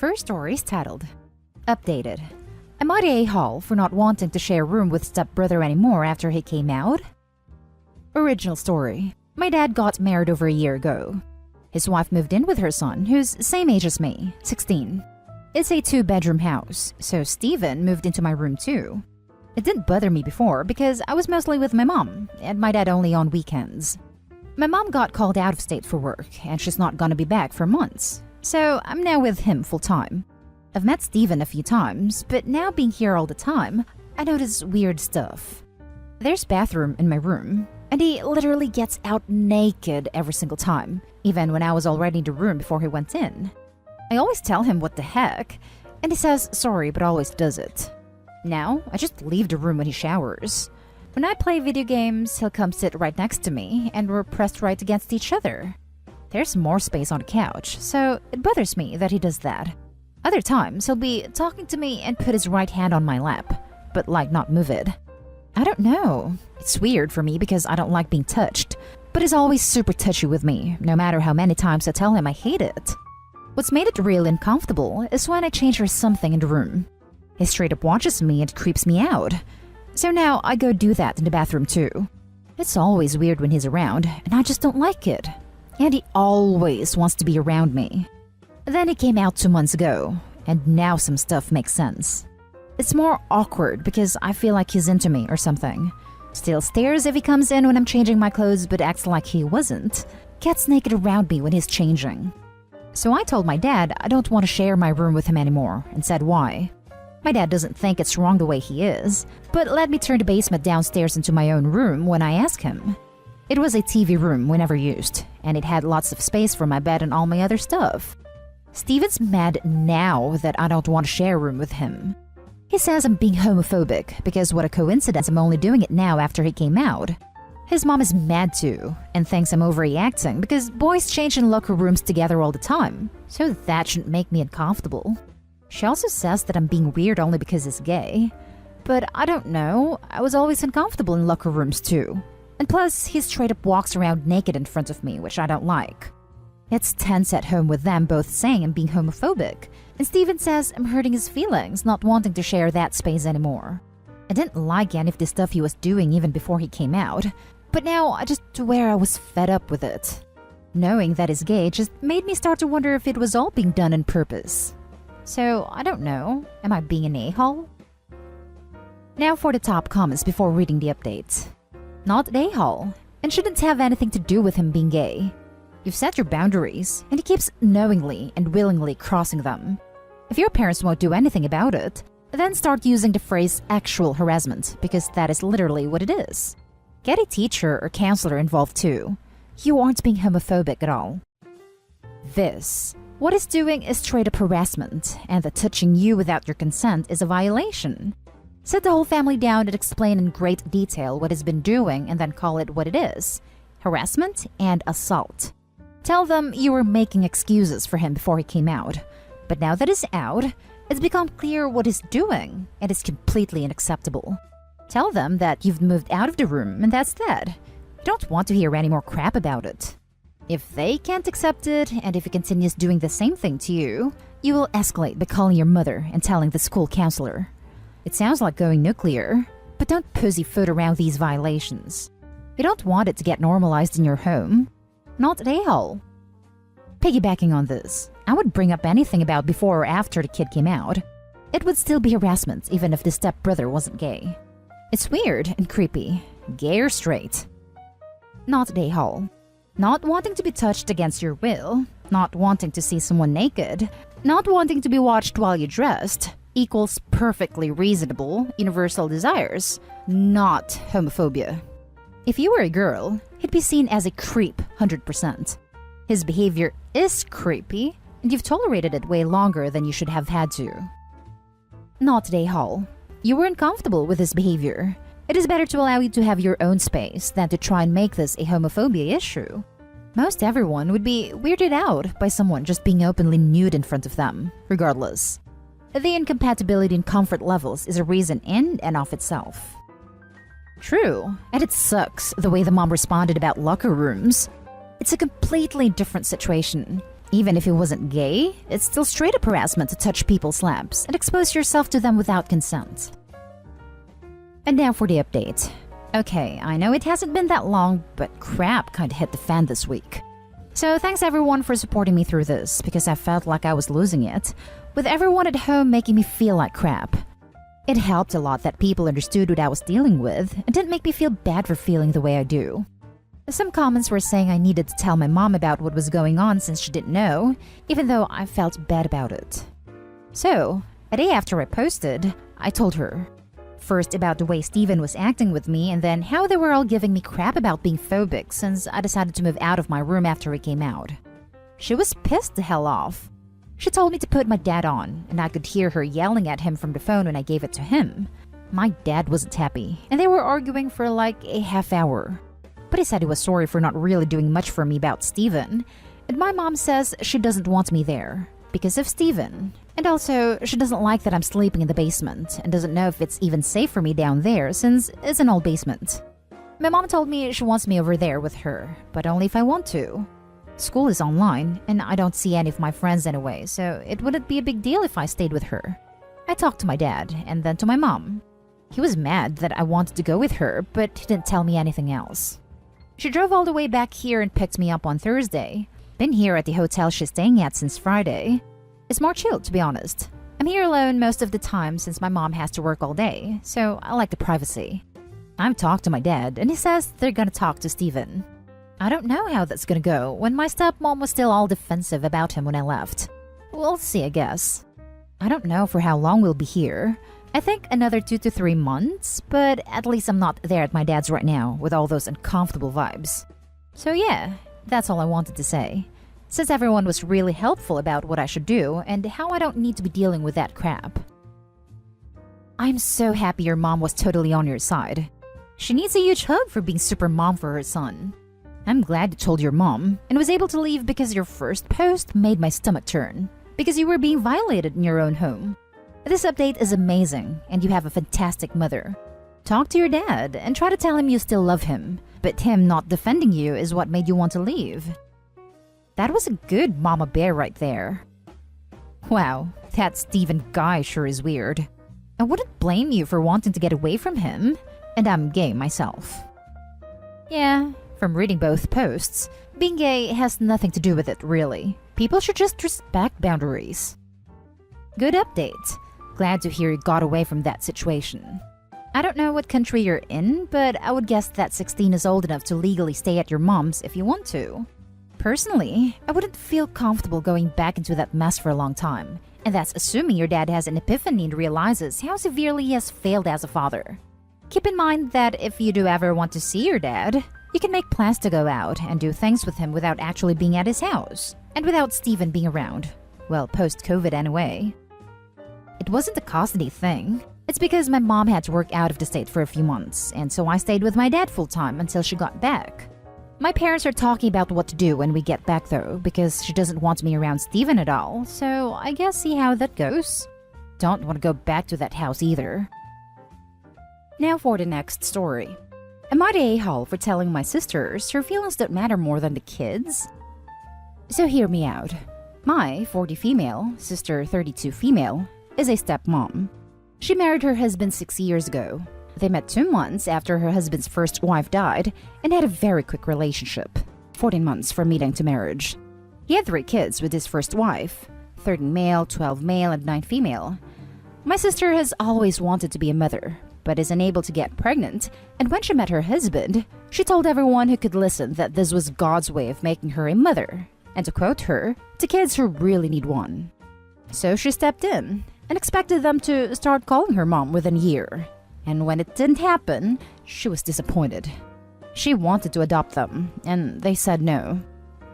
First story is titled, Updated. Am I the a-hole for not wanting to share a room with stepbrother anymore after he came out? Original story. My dad got married over a year ago. His wife moved in with her son, who's same age as me, 16. It's a 2-bedroom house, so Steven moved into my room too. It didn't bother me before because I was mostly with my mom, and my dad only on weekends. My mom got called out of state for work, and she's not gonna be back for months, so I'm now with him full-time. I've met Steven a few times, but now being here all the time, I notice weird stuff. There's a bathroom in my room, and he literally gets out naked every single time, even when I was already in the room before he went in. I always tell him what the heck, and he says sorry but always does it. Now, I just leave the room when he showers. When I play video games, he'll come sit right next to me, and we're pressed right against each other. There's more space on the couch, so it bothers me that he does that. Other times, he'll be talking to me and put his right hand on my lap, but like not move it. I don't know. It's weird for me because I don't like being touched, but he's always super touchy with me, no matter how many times I tell him I hate it. What's made it real uncomfortable is when I change or something in the room. He straight up watches me and creeps me out. So now I go do that in the bathroom too. It's always weird when he's around, and I just don't like it. And he always wants to be around me. Then he came out 2 months ago, and now some stuff makes sense. It's more awkward because I feel like he's into me or something. Still stares if he comes in when I'm changing my clothes but acts like he wasn't. Gets naked around me when he's changing. So I told my dad I don't want to share my room with him anymore and said why. My dad doesn't think it's wrong the way he is, but let me turn the basement downstairs into my own room when I ask him. It was a TV room we never used, and it had lots of space for my bed and all my other stuff. Steven's mad now that I don't want to share a room with him. He says I'm being homophobic because what a coincidence I'm only doing it now after he came out. His mom is mad too and thinks I'm overreacting because boys change in locker rooms together all the time, so that shouldn't make me uncomfortable. She also says that I'm being weird only because he's gay. But I don't know, I was always uncomfortable in locker rooms too. And plus, he straight up walks around naked in front of me, which I don't like. It's tense at home with them both saying I'm being homophobic, and Steven says I'm hurting his feelings not wanting to share that space anymore. I didn't like any of the stuff he was doing even before he came out, but now I just swear I was fed up with it. Knowing that he's gay just made me start to wonder if it was all being done on purpose. So, I don't know, am I being an a-hole? Now for the top comments before reading the update. Not an a-hole, and shouldn't have anything to do with him being gay. You've set your boundaries, and he keeps knowingly and willingly crossing them. If your parents won't do anything about it, then start using the phrase actual harassment, because that is literally what it is. Get a teacher or counselor involved too. You aren't being homophobic at all. What he's doing is straight up harassment, and that touching you without your consent is a violation. Sit the whole family down and explain in great detail what he's been doing and then call it what it is: harassment and assault. Tell them you were making excuses for him before he came out, but now that he's out, it's become clear what he's doing, and it's completely unacceptable. Tell them that you've moved out of the room and that's that. You don't want to hear any more crap about it. If they can't accept it, and if he continues doing the same thing to you, you will escalate by calling your mother and telling the school counselor. It sounds like going nuclear, but don't pussyfoot around these violations. You don't want it to get normalized in your home. Not an a-hole. Piggybacking on this, I would bring up anything about before or after the kid came out. It would still be harassment even if the stepbrother wasn't gay. It's weird and creepy, gay or straight. Not an a-hole. Not wanting to be touched against your will, not wanting to see someone naked, not wanting to be watched while you're dressed, equals perfectly reasonable, universal desires, not homophobia. If you were a girl, he'd be seen as a creep 100%. His behavior is creepy, and you've tolerated it way longer than you should have had to. Not an a-hole. You were uncomfortable with his behavior. It is better to allow you to have your own space than to try and make this a homophobia issue. Most everyone would be weirded out by someone just being openly nude in front of them, regardless. The incompatibility in comfort levels is a reason in and of itself. True, and it sucks the way the mom responded about locker rooms. It's a completely different situation. Even if he wasn't gay, it's still straight up harassment to touch people's laps and expose yourself to them without consent. And now for the update. Okay, I know it hasn't been that long, but crap kinda hit the fan this week. So thanks everyone for supporting me through this, because I felt like I was losing it, with everyone at home making me feel like crap. It helped a lot that people understood what I was dealing with and didn't make me feel bad for feeling the way I do. Some comments were saying I needed to tell my mom about what was going on since she didn't know, even though I felt bad about it. So, a day after I posted, I told her. First about the way Steven was acting with me, and then how they were all giving me crap about being phobic since I decided to move out of my room after he came out. She was pissed the hell off. She told me to put my dad on, and I could hear her yelling at him from the phone when I gave it to him. My dad wasn't happy, and they were arguing for like a half hour. But he said he was sorry for not really doing much for me about Steven, and my mom says she doesn't want me there because of Steven. And also, she doesn't like that I'm sleeping in the basement and doesn't know if it's even safe for me down there since it's an old basement. My mom told me she wants me over there with her, but only if I want to. School is online, and I don't see any of my friends anyway, so it wouldn't be a big deal if I stayed with her. I talked to my dad, and then to my mom. He was mad that I wanted to go with her, but he didn't tell me anything else. She drove all the way back here and picked me up on Thursday. Been here at the hotel she's staying at since Friday. It's more chill, to be honest. I'm here alone most of the time since my mom has to work all day, so I like the privacy. I've talked to my dad, and he says they're gonna talk to Steven. I don't know how that's gonna go when my stepmom was still all defensive about him when I left. We'll see, I guess. I don't know for how long we'll be here. I think another 2 to 3 months, but at least I'm not there at my dad's right now with all those uncomfortable vibes. So yeah, that's all I wanted to say. Since everyone was really helpful about what I should do and how I don't need to be dealing with that crap. I'm so happy your mom was totally on your side. She needs a huge hug for being super mom for her son. I'm glad you told your mom and was able to leave because your first post made my stomach turn. Because you were being violated in your own home. This update is amazing, and you have a fantastic mother. Talk to your dad and try to tell him you still love him, but him not defending you is what made you want to leave. That was a good mama bear right there. Wow, that Steven guy sure is weird. I wouldn't blame you for wanting to get away from him, and I'm gay myself. Yeah, from reading both posts, being gay has nothing to do with it really. People should just respect boundaries. Good update. Glad to hear you got away from that situation. I don't know what country you're in, but I would guess that 16 is old enough to legally stay at your mom's if you want to. Personally, I wouldn't feel comfortable going back into that mess for a long time, and that's assuming your dad has an epiphany and realizes how severely he has failed as a father. Keep in mind that if you do ever want to see your dad, you can make plans to go out and do things with him without actually being at his house, and without Steven being around. Well, post-COVID anyway. It wasn't a custody thing. It's because my mom had to work out of the state for a few months, and so I stayed with my dad full-time until she got back. My parents are talking about what to do when we get back though, because she doesn't want me around Steven at all, so I guess see how that goes. Don't want to go back to that house either. Now for the next story. Am I the a-hole for telling my sisters her feelings don't matter more than the kids? So hear me out. My 40 female, sister 32 female, is a stepmom. She married her husband 6 years ago. They met 2 months after her husband's first wife died and had a very quick relationship, 14 months from meeting to marriage. He had 3 kids with his first wife, 13 male, 12 male, and 9 female. My sister has always wanted to be a mother, but is unable to get pregnant, and when she met her husband, she told everyone who could listen that this was God's way of making her a mother, and to quote her, to kids who really need one. So she stepped in and expected them to start calling her mom within a year. And when it didn't happen, she was disappointed. She wanted to adopt them, and they said no.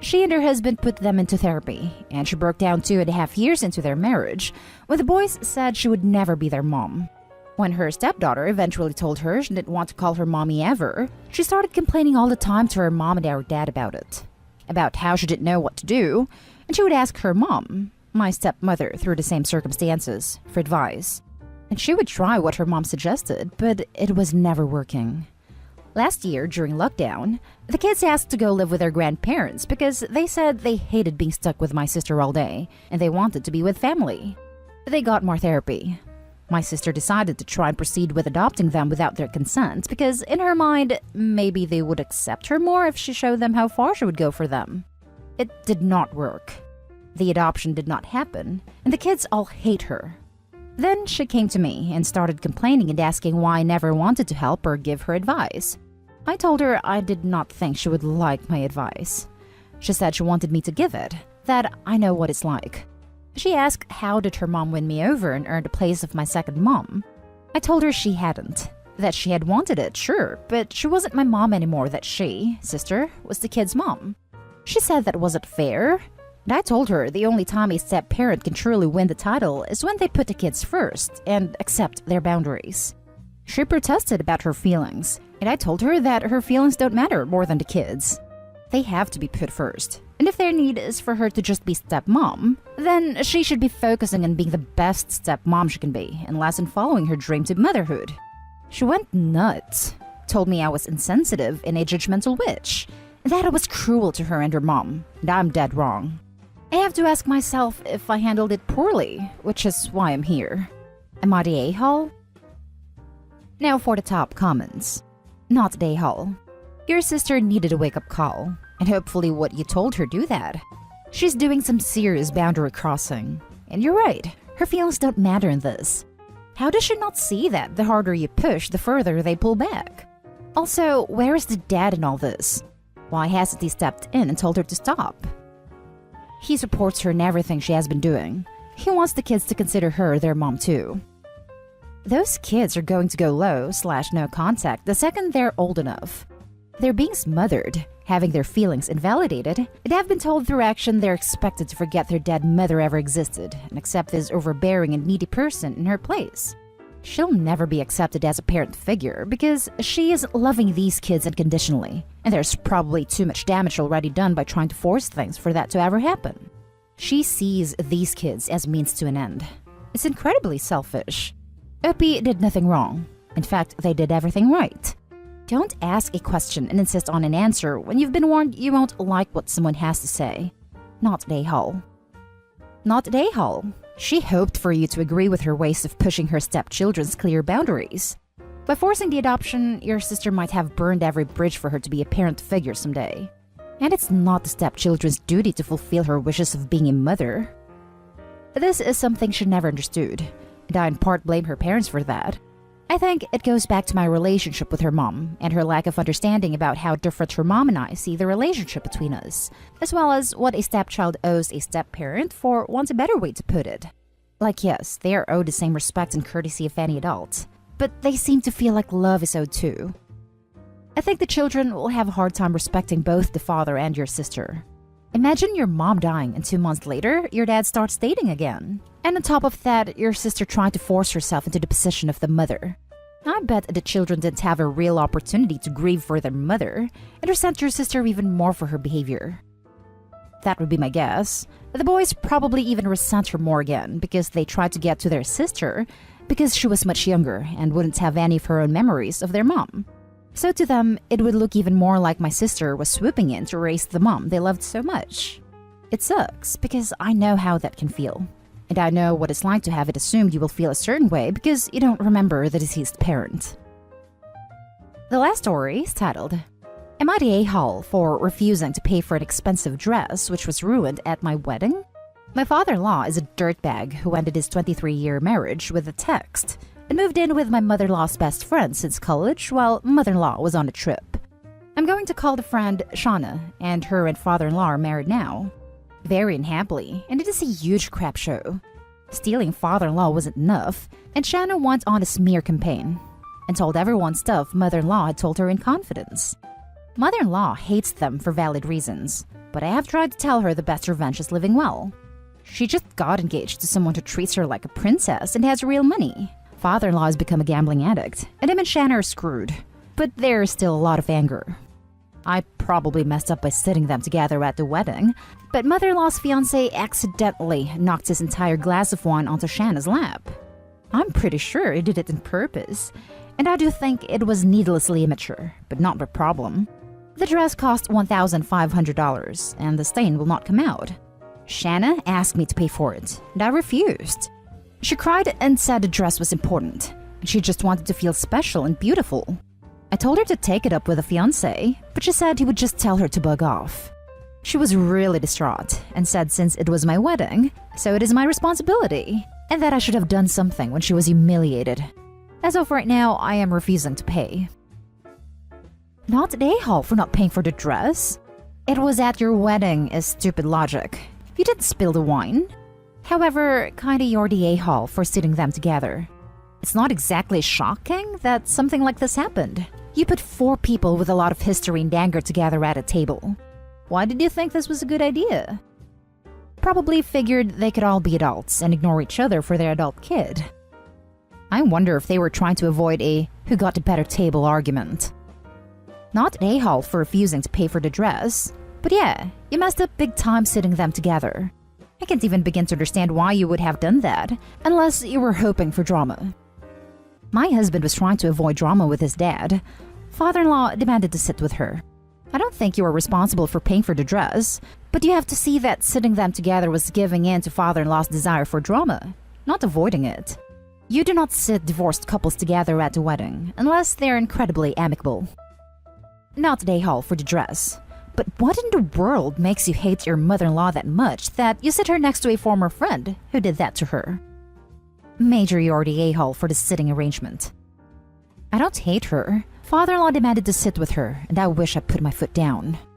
She and her husband put them into therapy, and she broke down 2.5 years into their marriage when the boys said she would never be their mom. When her stepdaughter eventually told her she didn't want to call her mommy ever, she started complaining all the time to her mom and our dad about it. About how she didn't know what to do, and she would ask her mom, my stepmother through the same circumstances, for advice. And she would try what her mom suggested, but it was never working. Last year, during lockdown, the kids asked to go live with their grandparents because they said they hated being stuck with my sister all day and they wanted to be with family. They got more therapy. My sister decided to try and proceed with adopting them without their consent because, in her mind, maybe they would accept her more if she showed them how far she would go for them. It did not work. The adoption did not happen, and the kids all hate her. Then she came to me and started complaining and asking why I never wanted to help or give her advice. I told her I did not think she would like my advice. She said she wanted me to give it, that I know what it's like. She asked how did her mom win me over and earn the place of my second mom. I told her she hadn't, that she had wanted it, sure, but she wasn't my mom anymore, that she, sister, was the kid's mom. She said that wasn't fair, and I told her the only time a step-parent can truly win the title is when they put the kids first and accept their boundaries. She protested about her feelings, and I told her that her feelings don't matter more than the kids. They have to be put first. And if their need is for her to just be stepmom, then she should be focusing on being the best stepmom she can be, and less in following her dream to motherhood. She went nuts, told me I was insensitive and a judgmental witch, and that I was cruel to her and her mom, and I'm dead wrong. I have to ask myself if I handled it poorly, which is why I'm here. Am I the a-hole? Now for the top comments. Not the a-hole. Your sister needed a wake-up call, and hopefully what you told her do that. She's doing some serious boundary crossing. And you're right, her feelings don't matter in this. How does she not see that the harder you push, the further they pull back? Also, where is the dad in all this? Why hasn't he stepped in and told her to stop? He supports her in everything she has been doing. He wants the kids to consider her their mom too. Those kids are going to go low/no contact the second they're old enough. They're being smothered, having their feelings invalidated, and have been told through action they're expected to forget their dead mother ever existed and accept this overbearing and needy person in her place. She'll never be accepted as a parent figure because she is loving these kids unconditionally, and there's probably too much damage already done by trying to force things for that to ever happen. She sees these kids as means to an end. It's incredibly selfish. Opie did nothing wrong. In fact, they did everything right. Don't ask a question and insist on an answer when you've been warned you won't like what someone has to say. Not a-hole. Not a-hole. She hoped for you to agree with her ways of pushing her stepchildren's clear boundaries. By forcing the adoption, your sister might have burned every bridge for her to be a parent figure someday. And it's not the stepchildren's duty to fulfill her wishes of being a mother. This is something she never understood, and I in part blame her parents for that. I think it goes back to my relationship with her mom and her lack of understanding about how different her mom and I see the relationship between us, as well as what a stepchild owes a step-parent, for want a better way to put it. Like, yes, they are owed the same respect and courtesy of any adult, but they seem to feel like love is owed too. I think the children will have a hard time respecting both the father and your sister. Imagine your mom dying and 2 months later, your dad starts dating again. And on top of that, your sister trying to force herself into the position of the mother. I bet the children didn't have a real opportunity to grieve for their mother and resent your sister even more for her behavior. That would be my guess. The boys probably even resent her more again because they tried to get to their sister because she was much younger and wouldn't have any of her own memories of their mom. So to them, it would look even more like my sister was swooping in to raise the mom they loved so much. It sucks because I know how that can feel. And I know what it's like to have it assumed you will feel a certain way because you don't remember the deceased parent. The last story is titled, Am I the a-hole for refusing to pay for an expensive dress which was ruined at my wedding? My father-in-law is a dirtbag who ended his 23-year marriage with a text and moved in with my mother-in-law's best friend since college while mother-in-law was on a trip. I'm going to call the friend Shauna, and her and father-in-law are married now. Very unhappily, and it is a huge crap show. Stealing father-in-law wasn't enough, and Shauna went on a smear campaign and told everyone stuff mother-in-law had told her in confidence. Mother-in-law hates them for valid reasons, but I have tried to tell her the best revenge is living well. She just got engaged to someone who treats her like a princess and has real money. Father-in-law has become a gambling addict, and him and Shanna are screwed, but there is still a lot of anger. I probably messed up by sitting them together at the wedding, but mother-in-law's fiancé accidentally knocked his entire glass of wine onto Shanna's lap. I'm pretty sure he did it on purpose, And I do think it was needlessly immature, but not a problem. The dress cost $1,500, and the stain will not come out. Shanna asked me to pay for it, and I refused. She cried and said the dress was important, and she just wanted to feel special and beautiful. I told her to take it up with a fiancé, but she said he would just tell her to bug off. She was really distraught and said since it was my wedding, so it is my responsibility, and that I should have done something when she was humiliated. As of right now, I am refusing to pay. Not an a-hole for not paying for the dress. It was at your wedding is stupid logic. You didn't spill the wine. However, kinda you're the a-hole for sitting them together. It's not exactly shocking that something like this happened. You put 4 people with a lot of history and anger together at a table. Why did you think this was a good idea? Probably figured they could all be adults and ignore each other for their adult kid. I wonder if they were trying to avoid a who got the better table argument. Not an a-hole for refusing to pay for the dress, but yeah, you messed up big time sitting them together. I can't even begin to understand why you would have done that, unless you were hoping for drama. My husband was trying to avoid drama with his dad. Father-in-law demanded to sit with her. I don't think you are responsible for paying for the dress, but you have to see that sitting them together was giving in to father-in-law's desire for drama, not avoiding it. You do not sit divorced couples together at a wedding, unless they're incredibly amicable. Not an a-hole for the dress. But what in the world makes you hate your mother-in-law that much that you sit her next to a former friend who did that to her? Major you're the a-hole for the sitting arrangement. I don't hate her. Father-in-law demanded to sit with her, and I wish I put my foot down.